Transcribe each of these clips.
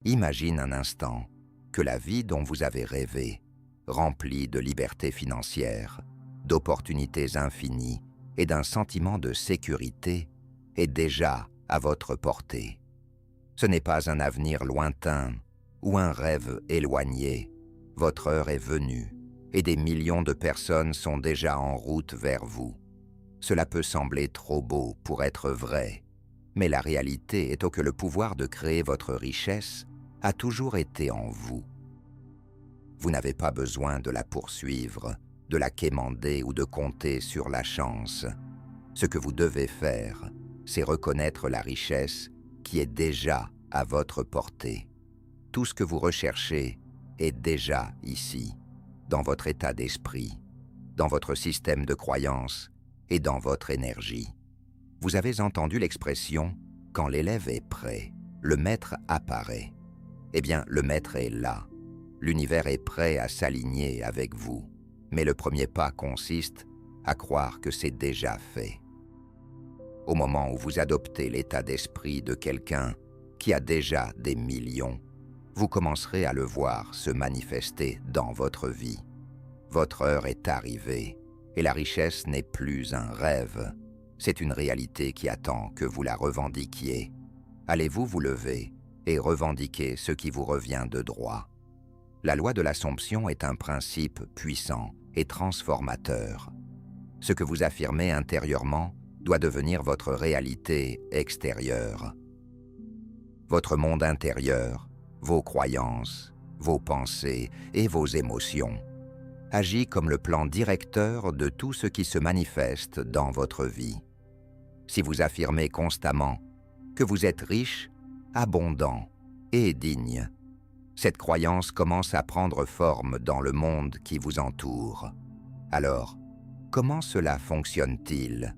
Imagine un instant que la vie dont vous avez rêvé, remplie de liberté financière, d'opportunités infinies et d'un sentiment de sécurité, est déjà à votre portée. Ce n'est pas un avenir lointain ou un rêve éloigné. Votre heure est venue et des millions de personnes sont déjà en route vers vous. Cela peut sembler trop beau pour être vrai, mais la réalité est que le pouvoir de créer votre richesse a toujours été en vous. Vous n'avez pas besoin de la poursuivre, de la quémander ou de compter sur la chance. Ce que vous devez faire, c'est reconnaître la richesse qui est déjà à votre portée. Tout ce que vous recherchez est déjà ici, dans votre état d'esprit, dans votre système de croyances et dans votre énergie. Vous avez entendu l'expression « quand l'élève est prêt, le maître apparaît ». Eh bien, le maître est là. L'univers est prêt à s'aligner avec vous. Mais le premier pas consiste à croire que c'est déjà fait. Au moment où vous adoptez l'état d'esprit de quelqu'un qui a déjà des millions, vous commencerez à le voir se manifester dans votre vie. Votre heure est arrivée et la richesse n'est plus un rêve. C'est une réalité qui attend que vous la revendiquiez. Allez-vous vous lever et revendiquer ce qui vous revient de droit? La loi de l'Assomption est un principe puissant et transformateur. Ce que vous affirmez intérieurement doit devenir votre réalité extérieure. Votre monde intérieur, vos croyances, vos pensées et vos émotions agit comme le plan directeur de tout ce qui se manifeste dans votre vie. Si vous affirmez constamment que vous êtes riche, abondant et digne, cette croyance commence à prendre forme dans le monde qui vous entoure. Alors, comment cela fonctionne-t-il?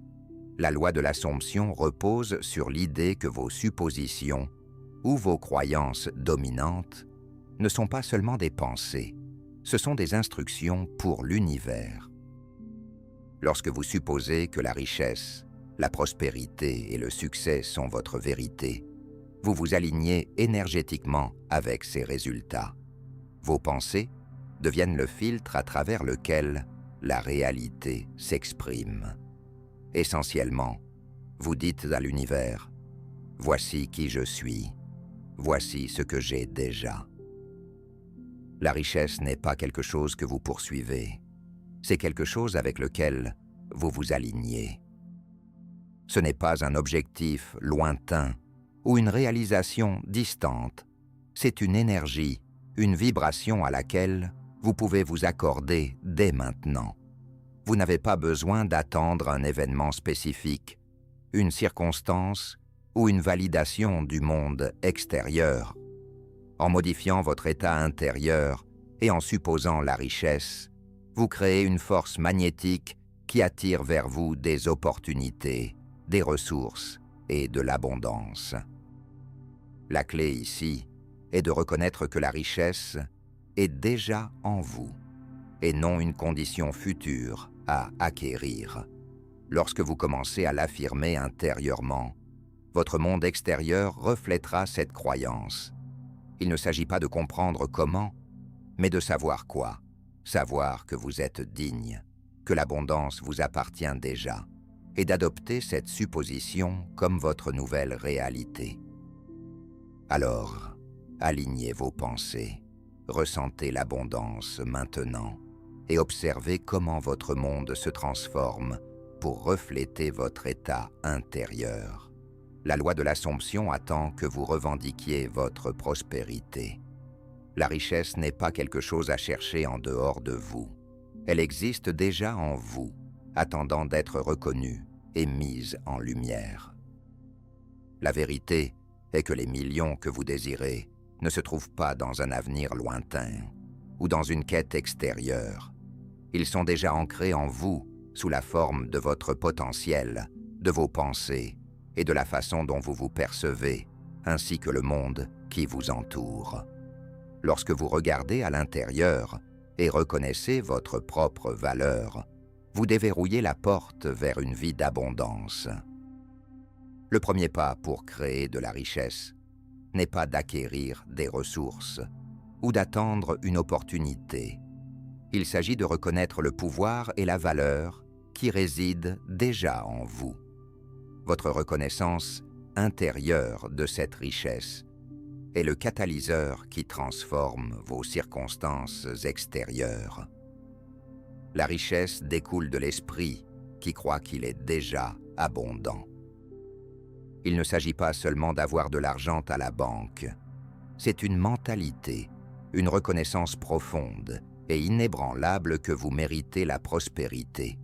La loi de l'Assomption repose sur l'idée que vos suppositions ou vos croyances dominantes ne sont pas seulement des pensées, ce sont des instructions pour l'univers. Lorsque vous supposez que la richesse, la prospérité et le succès sont votre vérité, vous vous alignez énergétiquement avec ces résultats. Vos pensées deviennent le filtre à travers lequel la réalité s'exprime. Essentiellement, vous dites à l'univers « Voici qui je suis, voici ce que j'ai déjà ». La richesse n'est pas quelque chose que vous poursuivez, c'est quelque chose avec lequel vous vous alignez. Ce n'est pas un objectif lointain ou une réalisation distante, c'est une énergie, une vibration à laquelle vous pouvez vous accorder dès maintenant. Vous n'avez pas besoin d'attendre un événement spécifique, une circonstance ou une validation du monde extérieur. En modifiant votre état intérieur et en supposant la richesse, vous créez une force magnétique qui attire vers vous des opportunités, des ressources et de l'abondance. La clé ici est de reconnaître que la richesse est déjà en vous et non une condition future à acquérir. Lorsque vous commencez à l'affirmer intérieurement, votre monde extérieur reflètera cette croyance. Il ne s'agit pas de comprendre comment, mais de savoir quoi. Savoir que vous êtes digne, que l'abondance vous appartient déjà, et d'adopter cette supposition comme votre nouvelle réalité. Alors, alignez vos pensées, ressentez l'abondance maintenant, et observez comment votre monde se transforme pour refléter votre état intérieur. La loi de l'Assomption attend que vous revendiquiez votre prospérité. La richesse n'est pas quelque chose à chercher en dehors de vous. Elle existe déjà en vous, attendant d'être reconnue et mise en lumière. La vérité est que les millions que vous désirez ne se trouvent pas dans un avenir lointain ou dans une quête extérieure. Ils sont déjà ancrés en vous sous la forme de votre potentiel, de vos pensées et de la façon dont vous vous percevez, ainsi que le monde qui vous entoure. Lorsque vous regardez à l'intérieur et reconnaissez votre propre valeur, vous déverrouillez la porte vers une vie d'abondance. Le premier pas pour créer de la richesse n'est pas d'acquérir des ressources ou d'attendre une opportunité. Il s'agit de reconnaître le pouvoir et la valeur qui résident déjà en vous. Votre reconnaissance intérieure de cette richesse est le catalyseur qui transforme vos circonstances extérieures. La richesse découle de l'esprit qui croit qu'il est déjà abondant. Il ne s'agit pas seulement d'avoir de l'argent à la banque. C'est une mentalité, une reconnaissance profonde et inébranlable que vous méritez la prospérité.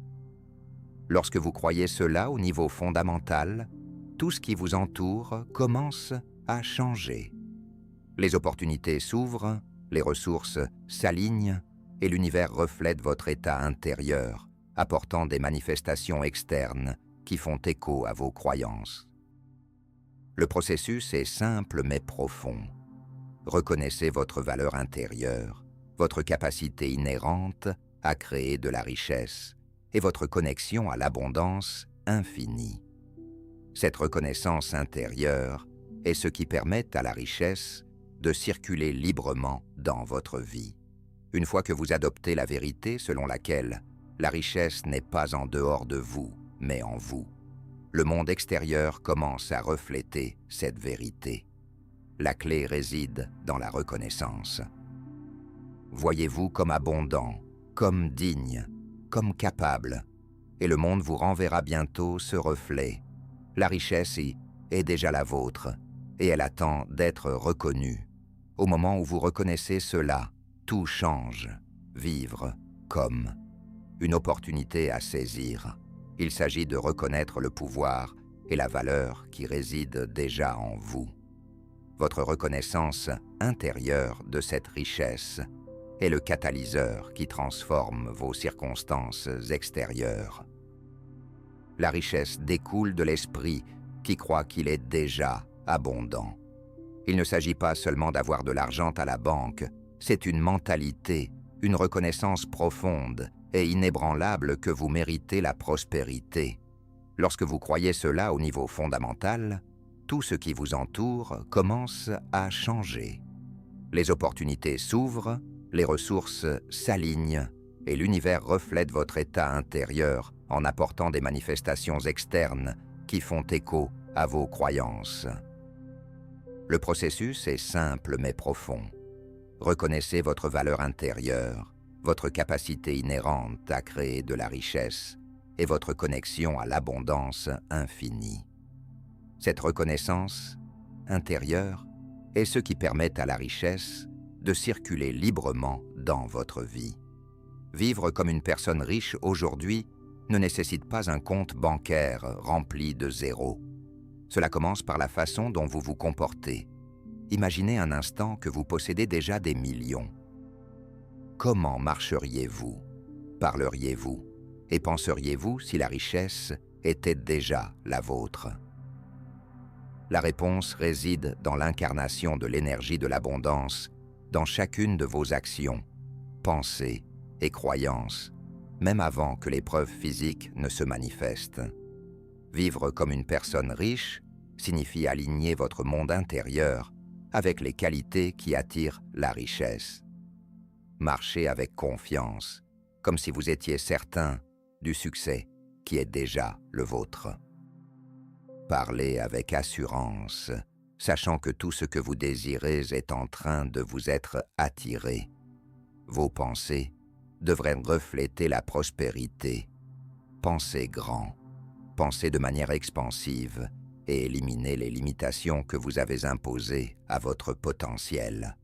Lorsque vous croyez cela au niveau fondamental, tout ce qui vous entoure commence à changer. Les opportunités s'ouvrent, les ressources s'alignent et l'univers reflète votre état intérieur, apportant des manifestations externes qui font écho à vos croyances. Le processus est simple mais profond. Reconnaissez votre valeur intérieure, votre capacité inhérente à créer de la richesse et votre connexion à l'abondance infinie. Cette reconnaissance intérieure est ce qui permet à la richesse de circuler librement dans votre vie. Une fois que vous adoptez la vérité selon laquelle la richesse n'est pas en dehors de vous, mais en vous, le monde extérieur commence à refléter cette vérité. La clé réside dans la reconnaissance. Voyez-vous comme abondant, comme digne, comme capable, et le monde vous renverra bientôt ce reflet. La richesse est déjà la vôtre, et elle attend d'être reconnue. Au moment où vous reconnaissez cela, tout change. Vivre comme une opportunité à saisir. Il s'agit de reconnaître le pouvoir et la valeur qui résident déjà en vous. Votre reconnaissance intérieure de cette richesse est le catalyseur qui transforme vos circonstances extérieures. La richesse découle de l'esprit qui croit qu'il est déjà abondant. Il ne s'agit pas seulement d'avoir de l'argent à la banque, c'est une mentalité, une reconnaissance profonde et inébranlable que vous méritez la prospérité. Lorsque vous croyez cela au niveau fondamental, tout ce qui vous entoure commence à changer. Les opportunités s'ouvrent, les ressources s'alignent et l'univers reflète votre état intérieur en apportant des manifestations externes qui font écho à vos croyances. Le processus est simple mais profond. Reconnaissez votre valeur intérieure, votre capacité inhérente à créer de la richesse et votre connexion à l'abondance infinie. Cette reconnaissance intérieure est ce qui permet à la richesse de circuler librement dans votre vie. Vivre comme une personne riche aujourd'hui ne nécessite pas un compte bancaire rempli de zéros. Cela commence par la façon dont vous vous comportez. Imaginez un instant que vous possédez déjà des millions. Comment marcheriez-vous? Parleriez-vous? Et penseriez-vous si la richesse était déjà la vôtre? La réponse réside dans l'incarnation de l'énergie de l'abondance dans chacune de vos actions, pensées et croyances, même avant que les preuves physiques ne se manifestent. Vivre comme une personne riche signifie aligner votre monde intérieur avec les qualités qui attirent la richesse. Marchez avec confiance, comme si vous étiez certain du succès qui est déjà le vôtre. Parlez avec assurance, sachant que tout ce que vous désirez est en train de vous être attiré. Vos pensées devraient refléter la prospérité. Pensez grand, pensez de manière expansive et éliminez les limitations que vous avez imposées à votre potentiel.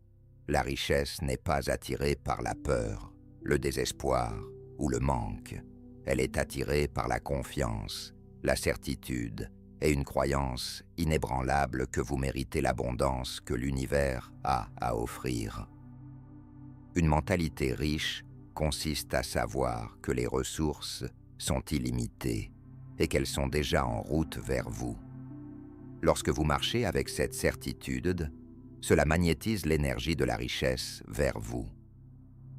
La richesse n'est pas attirée par la peur, le désespoir ou le manque. Elle est attirée par la confiance, la certitude et une croyance inébranlable que vous méritez l'abondance que l'univers a à offrir. Une mentalité riche consiste à savoir que les ressources sont illimitées et qu'elles sont déjà en route vers vous. Lorsque vous marchez avec cette certitude, cela magnétise l'énergie de la richesse vers vous.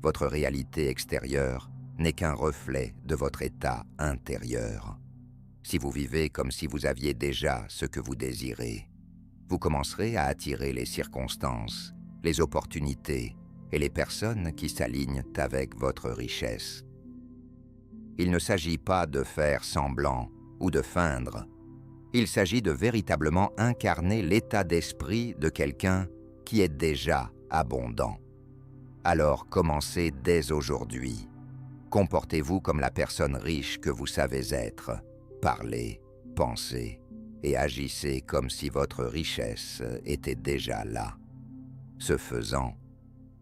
Votre réalité extérieure n'est qu'un reflet de votre état intérieur. Si vous vivez comme si vous aviez déjà ce que vous désirez, vous commencerez à attirer les circonstances, les opportunités et les personnes qui s'alignent avec votre richesse. Il ne s'agit pas de faire semblant ou de feindre. Il s'agit de véritablement incarner l'état d'esprit de quelqu'un qui est déjà abondant. Alors commencez dès aujourd'hui. Comportez-vous comme la personne riche que vous savez être. Parlez, pensez et agissez comme si votre richesse était déjà là. Ce faisant,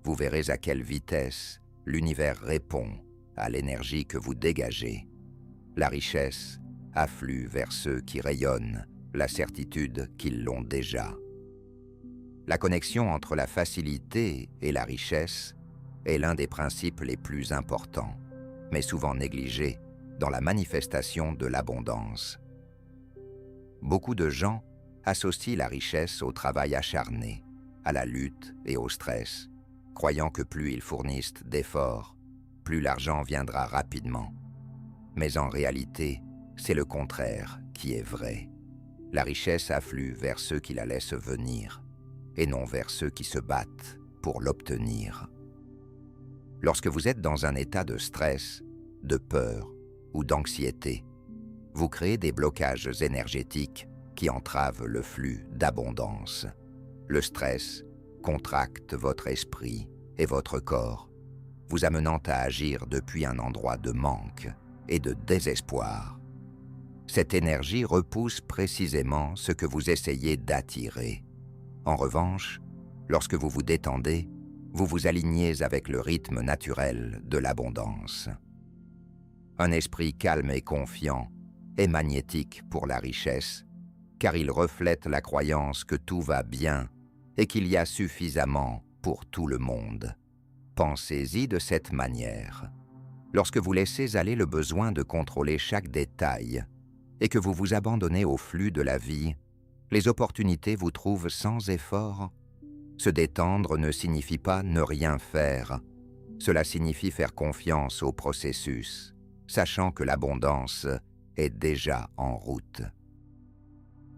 vous verrez à quelle vitesse l'univers répond à l'énergie que vous dégagez. La richesse afflue vers ceux qui rayonnent la certitude qu'ils l'ont déjà. La connexion entre la facilité et la richesse est l'un des principes les plus importants, mais souvent négligés dans la manifestation de l'abondance. Beaucoup de gens associent la richesse au travail acharné, à la lutte et au stress, croyant que plus ils fournissent d'efforts, plus l'argent viendra rapidement. Mais en réalité, c'est le contraire qui est vrai. La richesse afflue vers ceux qui la laissent venir, et non vers ceux qui se battent pour l'obtenir. Lorsque vous êtes dans un état de stress, de peur ou d'anxiété, vous créez des blocages énergétiques qui entravent le flux d'abondance. Le stress contracte votre esprit et votre corps, vous amenant à agir depuis un endroit de manque et de désespoir. Cette énergie repousse précisément ce que vous essayez d'attirer. En revanche, lorsque vous vous détendez, vous vous alignez avec le rythme naturel de l'abondance. Un esprit calme et confiant est magnétique pour la richesse, car il reflète la croyance que tout va bien et qu'il y a suffisamment pour tout le monde. Pensez-y de cette manière. Lorsque vous laissez aller le besoin de contrôler chaque détail et que vous vous abandonnez au flux de la vie, les opportunités vous trouvent sans effort. Se détendre ne signifie pas ne rien faire. Cela signifie faire confiance au processus, sachant que l'abondance est déjà en route.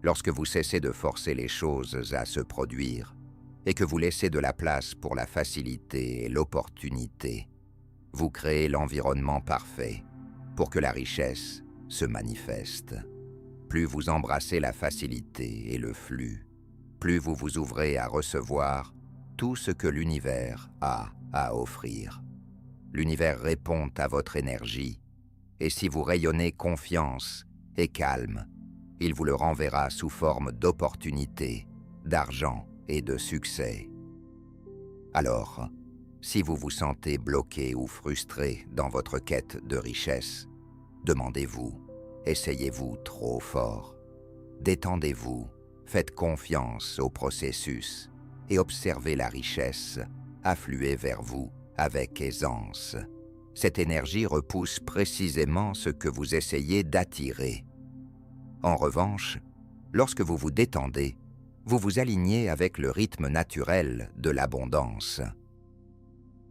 Lorsque vous cessez de forcer les choses à se produire et que vous laissez de la place pour la facilité et l'opportunité, vous créez l'environnement parfait pour que la richesse se manifeste. Plus vous embrassez la facilité et le flux, plus vous vous ouvrez à recevoir tout ce que l'univers a à offrir. L'univers répond à votre énergie, et si vous rayonnez confiance et calme, il vous le renverra sous forme d'opportunités, d'argent et de succès. Alors, si vous vous sentez bloqué ou frustré dans votre quête de richesse, demandez-vous, essayez-vous trop fort? Détendez-vous, faites confiance au processus et observez la richesse affluer vers vous avec aisance. Cette énergie repousse précisément ce que vous essayez d'attirer. En revanche, lorsque vous vous détendez, vous vous alignez avec le rythme naturel de l'abondance.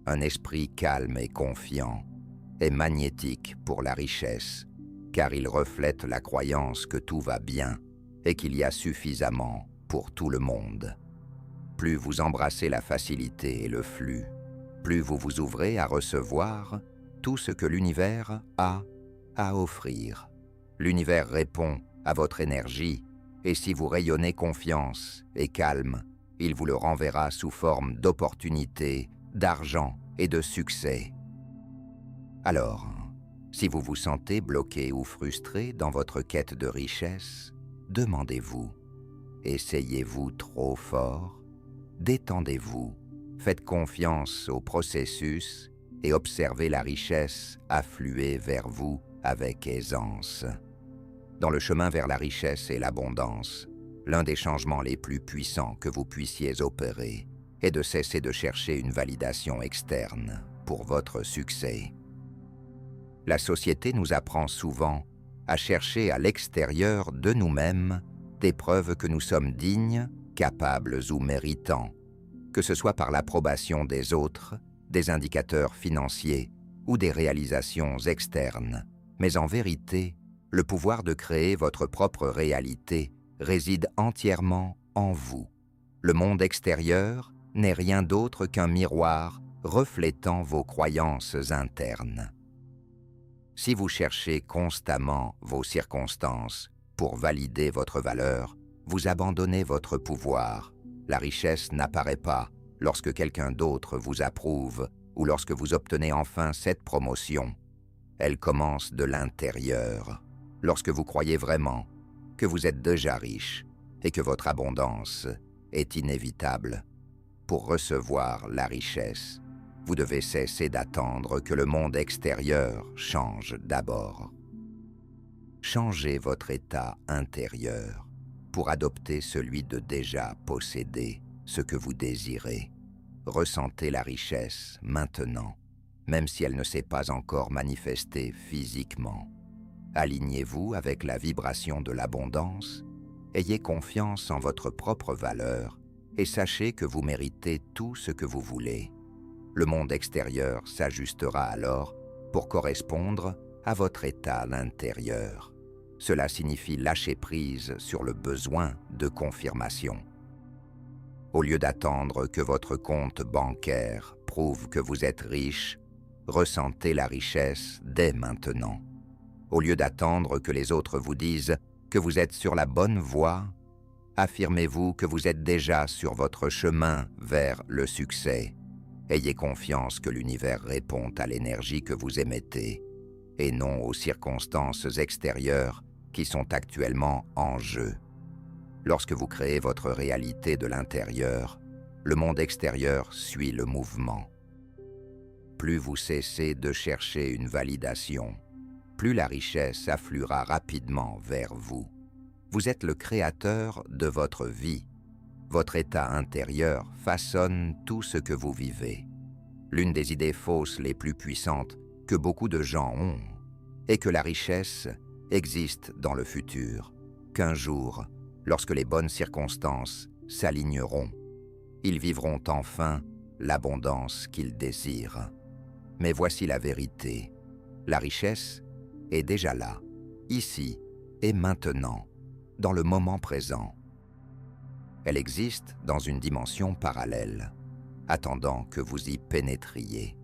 Un esprit calme et confiant est magnétique pour la richesse, car il reflète la croyance que tout va bien et qu'il y a suffisamment pour tout le monde. Plus vous embrassez la facilité et le flux, plus vous vous ouvrez à recevoir tout ce que l'univers a à offrir. L'univers répond à votre énergie, et si vous rayonnez confiance et calme, il vous le renverra sous forme d'opportunités, d'argent et de succès. Alors, si vous vous sentez bloqué ou frustré dans votre quête de richesse, demandez-vous, essayez-vous trop fort? Détendez-vous, faites confiance au processus et observez la richesse affluer vers vous avec aisance. Dans le chemin vers la richesse et l'abondance, l'un des changements les plus puissants que vous puissiez opérer est de cesser de chercher une validation externe pour votre succès. La société nous apprend souvent à chercher à l'extérieur de nous-mêmes des preuves que nous sommes dignes, capables ou méritants, que ce soit par l'approbation des autres, des indicateurs financiers ou des réalisations externes. Mais en vérité, le pouvoir de créer votre propre réalité réside entièrement en vous. Le monde extérieur n'est rien d'autre qu'un miroir reflétant vos croyances internes. Si vous cherchez constamment vos circonstances pour valider votre valeur, vous abandonnez votre pouvoir. La richesse n'apparaît pas lorsque quelqu'un d'autre vous approuve ou lorsque vous obtenez enfin cette promotion. Elle commence de l'intérieur, lorsque vous croyez vraiment que vous êtes déjà riche et que votre abondance est inévitable. Pour recevoir la richesse, vous devez cesser d'attendre que le monde extérieur change d'abord. Changez votre état intérieur pour adopter celui de déjà posséder ce que vous désirez. Ressentez la richesse maintenant, même si elle ne s'est pas encore manifestée physiquement. Alignez-vous avec la vibration de l'abondance, ayez confiance en votre propre valeur et sachez que vous méritez tout ce que vous voulez. Le monde extérieur s'ajustera alors pour correspondre à votre état intérieur. Cela signifie lâcher prise sur le besoin de confirmation. Au lieu d'attendre que votre compte bancaire prouve que vous êtes riche, ressentez la richesse dès maintenant. Au lieu d'attendre que les autres vous disent que vous êtes sur la bonne voie, affirmez-vous que vous êtes déjà sur votre chemin vers le succès. Ayez confiance que l'univers répond à l'énergie que vous émettez et non aux circonstances extérieures qui sont actuellement en jeu. Lorsque vous créez votre réalité de l'intérieur, le monde extérieur suit le mouvement. Plus vous cessez de chercher une validation, plus la richesse affluera rapidement vers vous. Vous êtes le créateur de votre vie. Votre état intérieur façonne tout ce que vous vivez. L'une des idées fausses les plus puissantes que beaucoup de gens ont est que la richesse existe dans le futur, qu'un jour, lorsque les bonnes circonstances s'aligneront, ils vivront enfin l'abondance qu'ils désirent. Mais voici la vérité. La richesse est déjà là, ici et maintenant, dans le moment présent. Elle existe dans une dimension parallèle, attendant que vous y pénétriez.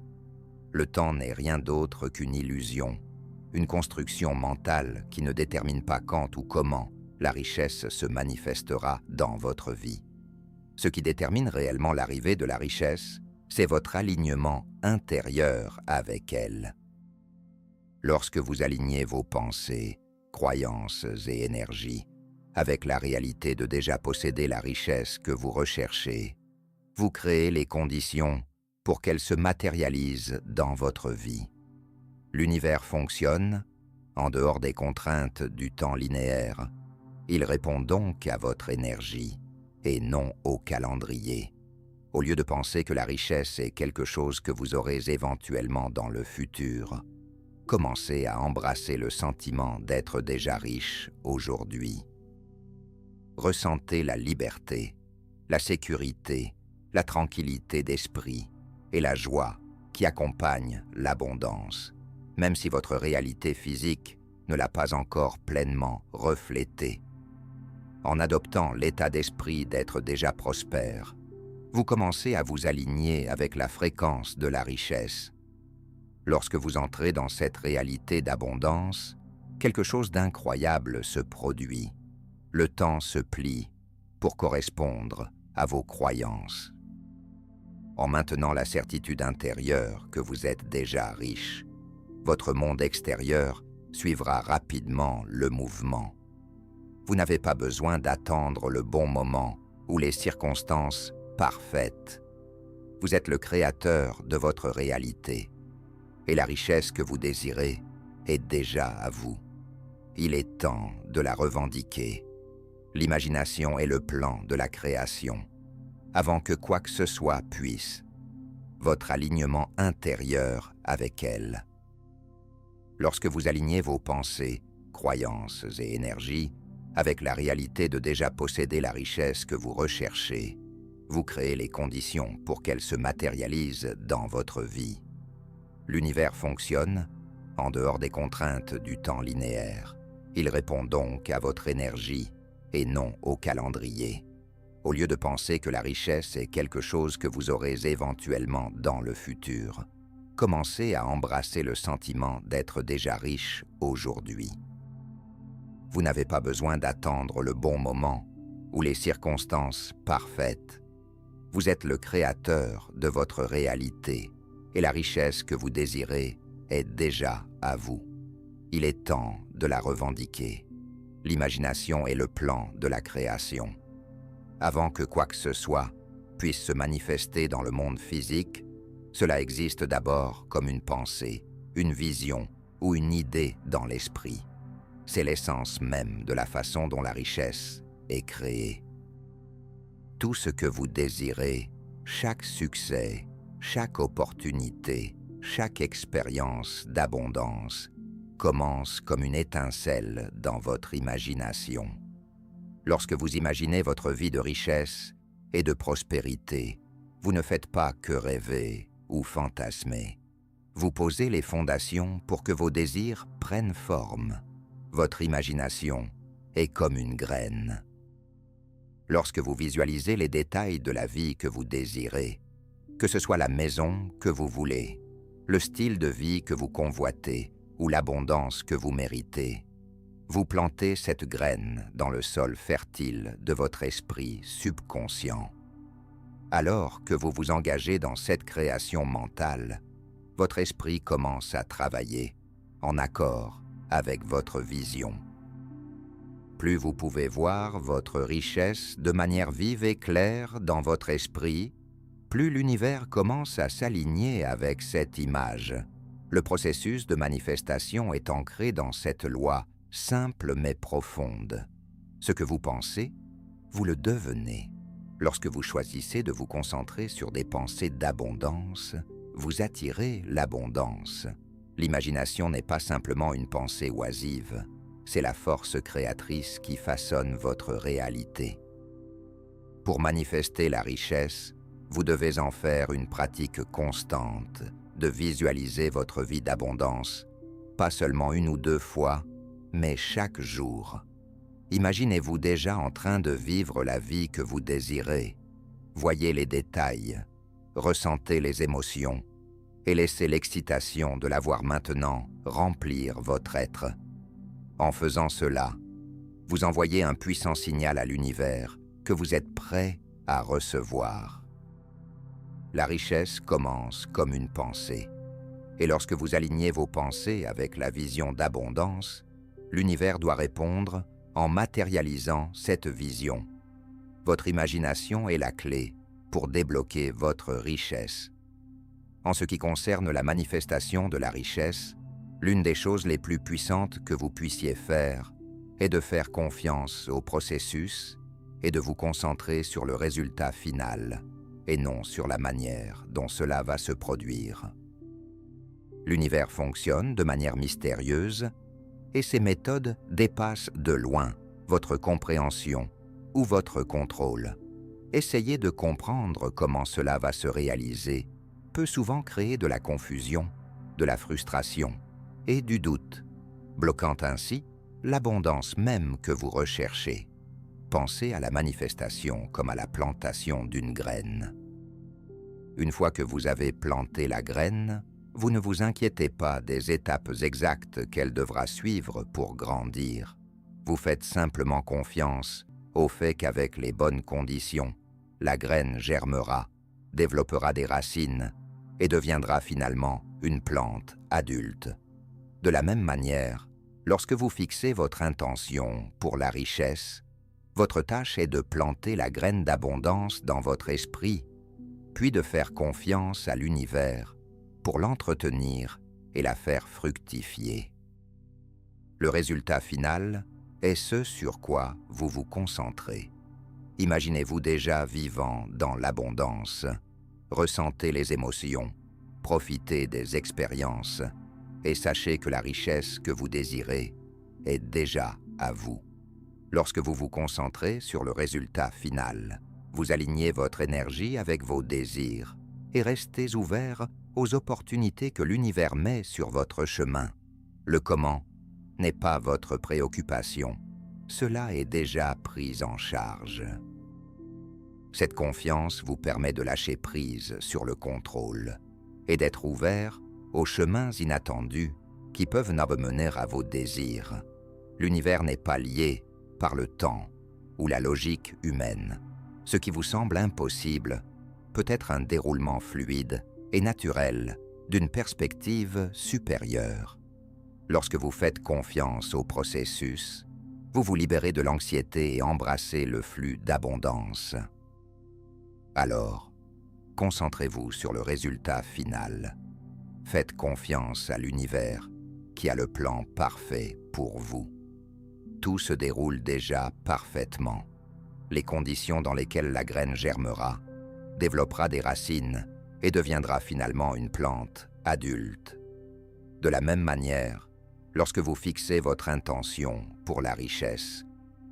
Le temps n'est rien d'autre qu'une illusion, une construction mentale qui ne détermine pas quand ou comment la richesse se manifestera dans votre vie. Ce qui détermine réellement l'arrivée de la richesse, c'est votre alignement intérieur avec elle. Lorsque vous alignez vos pensées, croyances et énergies avec la réalité de déjà posséder la richesse que vous recherchez, vous créez les conditions pour qu'elle se matérialise dans votre vie. L'univers fonctionne en dehors des contraintes du temps linéaire. Il répond donc à votre énergie et non au calendrier. Au lieu de penser que la richesse est quelque chose que vous aurez éventuellement dans le futur, commencez à embrasser le sentiment d'être déjà riche aujourd'hui. Ressentez la liberté, la sécurité, la tranquillité d'esprit et la joie qui accompagnent l'abondance, même si votre réalité physique ne l'a pas encore pleinement reflétée. En adoptant l'état d'esprit d'être déjà prospère, vous commencez à vous aligner avec la fréquence de la richesse. Lorsque vous entrez dans cette réalité d'abondance, quelque chose d'incroyable se produit. Le temps se plie pour correspondre à vos croyances. En maintenant la certitude intérieure que vous êtes déjà riche, votre monde extérieur suivra rapidement le mouvement. Vous n'avez pas besoin d'attendre le bon moment ou les circonstances parfaites. Vous êtes le créateur de votre réalité, et la richesse que vous désirez est déjà à vous. Il est temps de la revendiquer. L'imagination est le plan de la création. Avant que quoi que ce soit puisse, votre alignement intérieur avec elle. Lorsque vous alignez vos pensées, croyances et énergies avec la réalité de déjà posséder la richesse que vous recherchez, vous créez les conditions pour qu'elle se matérialise dans votre vie. L'univers fonctionne en dehors des contraintes du temps linéaire. Il répond donc à votre énergie et non au calendrier. Au lieu de penser que la richesse est quelque chose que vous aurez éventuellement dans le futur, commencez à embrasser le sentiment d'être déjà riche aujourd'hui. Vous n'avez pas besoin d'attendre le bon moment ou les circonstances parfaites. Vous êtes le créateur de votre réalité et la richesse que vous désirez est déjà à vous. Il est temps de la revendiquer. L'imagination est le plan de la création. Avant que quoi que ce soit puisse se manifester dans le monde physique, cela existe d'abord comme une pensée, une vision ou une idée dans l'esprit. C'est l'essence même de la façon dont la richesse est créée. Tout ce que vous désirez, chaque succès, chaque opportunité, chaque expérience d'abondance, commence comme une étincelle dans votre imagination. Lorsque vous imaginez votre vie de richesse et de prospérité, vous ne faites pas que rêver ou fantasmer. Vous posez les fondations pour que vos désirs prennent forme. Votre imagination est comme une graine. Lorsque vous visualisez les détails de la vie que vous désirez, que ce soit la maison que vous voulez, le style de vie que vous convoitez ou l'abondance que vous méritez, vous plantez cette graine dans le sol fertile de votre esprit subconscient. Alors que vous vous engagez dans cette création mentale, votre esprit commence à travailler en accord avec votre vision. Plus vous pouvez voir votre richesse de manière vive et claire dans votre esprit, plus l'univers commence à s'aligner avec cette image. Le processus de manifestation est ancré dans cette loi simple mais profonde. Ce que vous pensez, vous le devenez. Lorsque vous choisissez de vous concentrer sur des pensées d'abondance, vous attirez l'abondance. L'imagination n'est pas simplement une pensée oisive, c'est la force créatrice qui façonne votre réalité. Pour manifester la richesse, vous devez en faire une pratique constante, de visualiser votre vie d'abondance, pas seulement une ou deux fois, mais chaque jour. Imaginez-vous déjà en train de vivre la vie que vous désirez. Voyez les détails, ressentez les émotions et laissez l'excitation de la voir maintenant remplir votre être. En faisant cela, vous envoyez un puissant signal à l'univers que vous êtes prêt à recevoir. La richesse commence comme une pensée. Et lorsque vous alignez vos pensées avec la vision d'abondance, l'univers doit répondre en matérialisant cette vision. Votre imagination est la clé pour débloquer votre richesse. En ce qui concerne la manifestation de la richesse, l'une des choses les plus puissantes que vous puissiez faire est de faire confiance au processus et de vous concentrer sur le résultat final et non sur la manière dont cela va se produire. L'univers fonctionne de manière mystérieuse et ces méthodes dépassent de loin votre compréhension ou votre contrôle. Essayer de comprendre comment cela va se réaliser peut souvent créer de la confusion, de la frustration et du doute, bloquant ainsi l'abondance même que vous recherchez. Pensez à la manifestation comme à la plantation d'une graine. Une fois que vous avez planté la graine, vous ne vous inquiétez pas des étapes exactes qu'elle devra suivre pour grandir. Vous faites simplement confiance au fait qu'avec les bonnes conditions, la graine germera, développera des racines et deviendra finalement une plante adulte. De la même manière, lorsque vous fixez votre intention pour la richesse, votre tâche est de planter la graine d'abondance dans votre esprit, puis de faire confiance à l'univers pour l'entretenir et la faire fructifier. Le résultat final est ce sur quoi vous vous concentrez. Imaginez-vous déjà vivant dans l'abondance, ressentez les émotions, profitez des expériences et sachez que la richesse que vous désirez est déjà à vous. Lorsque vous vous concentrez sur le résultat final, vous alignez votre énergie avec vos désirs et restez ouvert aux opportunités que l'univers met sur votre chemin. Le comment n'est pas votre préoccupation. Cela est déjà pris en charge. Cette confiance vous permet de lâcher prise sur le contrôle et d'être ouvert aux chemins inattendus qui peuvent nous mener à vos désirs. L'univers n'est pas lié par le temps ou la logique humaine. Ce qui vous semble impossible peut être un déroulement fluide et naturel d'une perspective supérieure. Lorsque vous faites confiance au processus, vous vous libérez de l'anxiété et embrassez le flux d'abondance. Alors, concentrez-vous sur le résultat final. Faites confiance à l'univers qui a le plan parfait pour vous. Tout se déroule déjà parfaitement. Les conditions dans lesquelles la graine germera, développera des racines et deviendra finalement une plante adulte. De la même manière, lorsque vous fixez votre intention pour la richesse,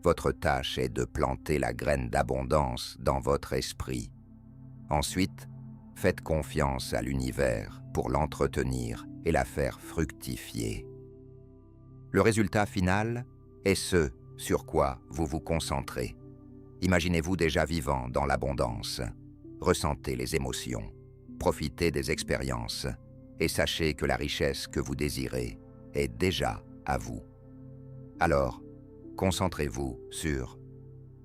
votre tâche est de planter la graine d'abondance dans votre esprit. Ensuite, faites confiance à l'univers pour l'entretenir et la faire fructifier. Le résultat final est ce sur quoi vous vous concentrez. Imaginez-vous déjà vivant dans l'abondance. Ressentez les émotions, profitez des expériences et sachez que la richesse que vous désirez est déjà à vous. Alors, concentrez-vous sur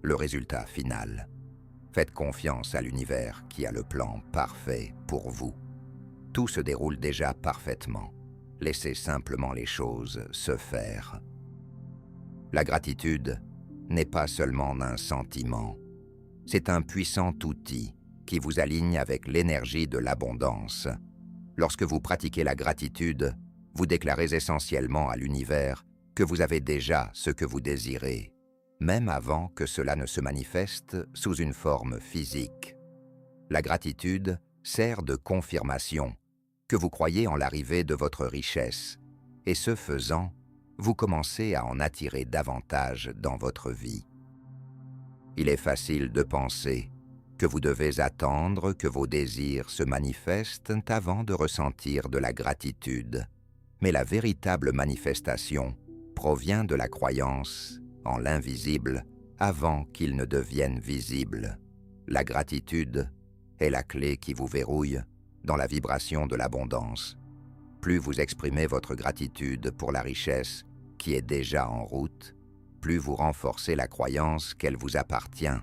le résultat final. Faites confiance à l'univers qui a le plan parfait pour vous. Tout se déroule déjà parfaitement. Laissez simplement les choses se faire. La gratitude n'est pas seulement un sentiment. C'est un puissant outil qui vous aligne avec l'énergie de l'abondance. Lorsque vous pratiquez la gratitude, vous déclarez essentiellement à l'univers que vous avez déjà ce que vous désirez, même avant que cela ne se manifeste sous une forme physique. La gratitude sert de confirmation que vous croyez en l'arrivée de votre richesse, et ce faisant, vous commencez à en attirer davantage dans votre vie. Il est facile de penser que vous devez attendre que vos désirs se manifestent avant de ressentir de la gratitude, mais la véritable manifestation provient de la croyance en l'invisible avant qu'il ne devienne visible. La gratitude est la clé qui vous verrouille dans la vibration de l'abondance. Plus vous exprimez votre gratitude pour la richesse qui est déjà en route, plus vous renforcez la croyance qu'elle vous appartient.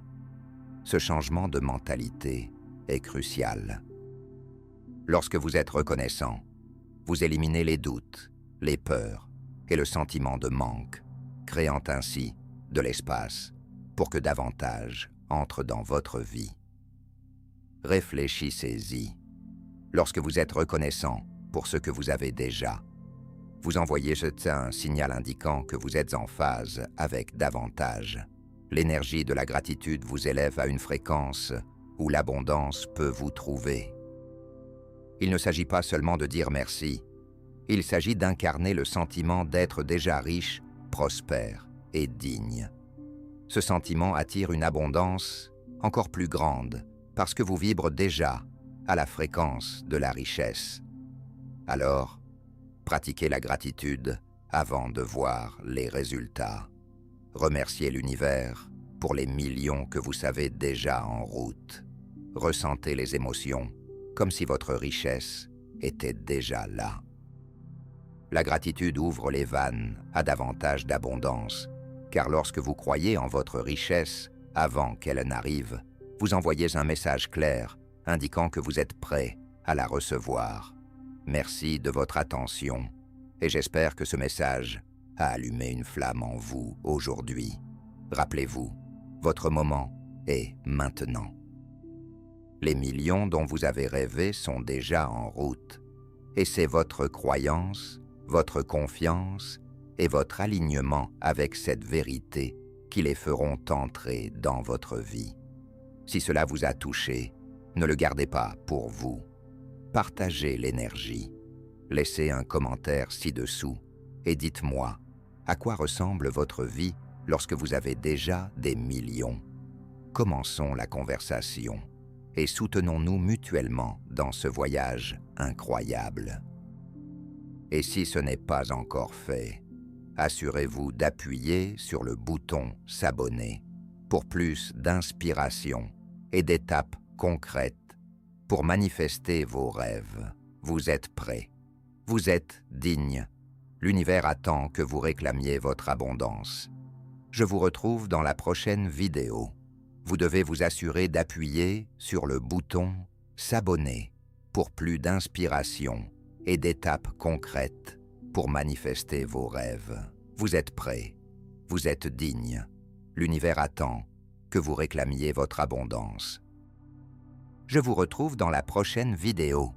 Ce changement de mentalité est crucial. Lorsque vous êtes reconnaissant, vous éliminez les doutes, les peurs et le sentiment de manque, créant ainsi de l'espace pour que davantage entre dans votre vie. Réfléchissez-y. Lorsque vous êtes reconnaissant pour ce que vous avez déjà, vous envoyez un signal indiquant que vous êtes en phase avec davantage. L'énergie de la gratitude vous élève à une fréquence où l'abondance peut vous trouver. Il ne s'agit pas seulement de dire merci, il s'agit d'incarner le sentiment d'être déjà riche, prospère et digne. Ce sentiment attire une abondance encore plus grande parce que vous vibrez déjà à la fréquence de la richesse. Alors, pratiquez la gratitude avant de voir les résultats. Remerciez l'univers pour les millions que vous savez déjà en route. Ressentez les émotions comme si votre richesse était déjà là. La gratitude ouvre les vannes à davantage d'abondance, car lorsque vous croyez en votre richesse avant qu'elle n'arrive, vous envoyez un message clair indiquant que vous êtes prêt à la recevoir. Merci de votre attention et j'espère que ce message a allumé une flamme en vous aujourd'hui. Rappelez-vous, votre moment est maintenant. Les millions dont vous avez rêvé sont déjà en route et c'est votre croyance, votre confiance et votre alignement avec cette vérité qui les feront entrer dans votre vie. Si cela vous a touché, ne le gardez pas pour vous. Partagez l'énergie. Laissez un commentaire ci-dessous et dites-moi à quoi ressemble votre vie lorsque vous avez déjà des millions. Commençons la conversation et soutenons-nous mutuellement dans ce voyage incroyable. Et si ce n'est pas encore fait, assurez-vous d'appuyer sur le bouton « S'abonner » pour plus d'inspiration et d'étapes concrètes pour manifester vos rêves. Vous êtes prêt. Vous êtes digne. L'univers attend que vous réclamiez votre abondance. Je vous retrouve dans la prochaine vidéo. Vous devez vous assurer d'appuyer sur le bouton « S'abonner » pour plus d'inspiration et d'étapes concrètes pour manifester vos rêves. Vous êtes prêt. Vous êtes digne. L'univers attend que vous réclamiez votre abondance. Je vous retrouve dans la prochaine vidéo.